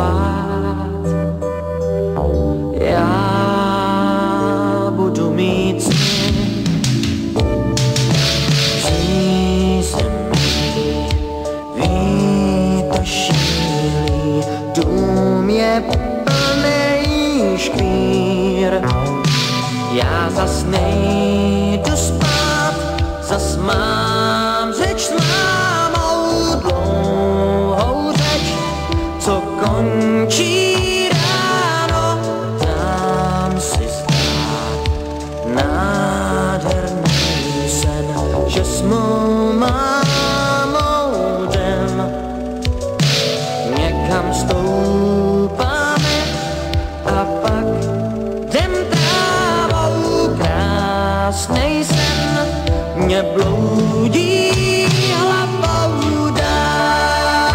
spát. Já budu mít sny, přízemí, vítr šílí, dům je plný škvír. Já zas nejdu spát, zas mám řeč s mámou, dlouhou řeč, co končí ráno. Dám si zdát nádherný sen, že s mou mámou jdem. Někam stoupáme a pak jdem trávou. Krásnej sen mě bloudí hlavou dál.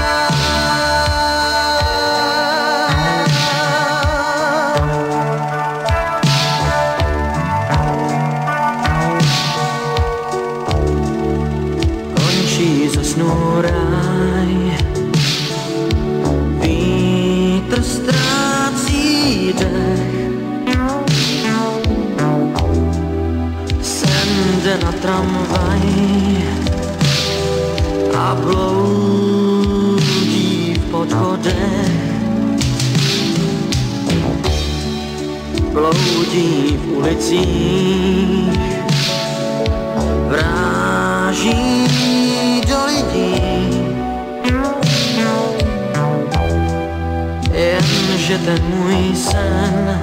Končí ze snu ráj, vítr ztrácí dech. Jde na tramvaj a bloudí v podchodech. Bloudí v ulicích, vráží do lidí. Jenže ten můj sen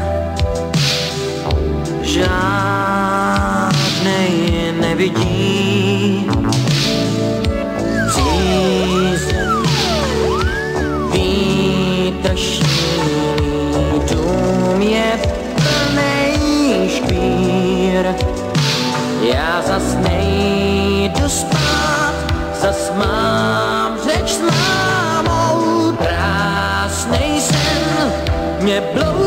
žádnej nevidí. Přízemí, vítr šílí, dům je plnej škvír. Já zas nejdu spát, zas mám řeč s mámou. Krásnej sen mě bloudí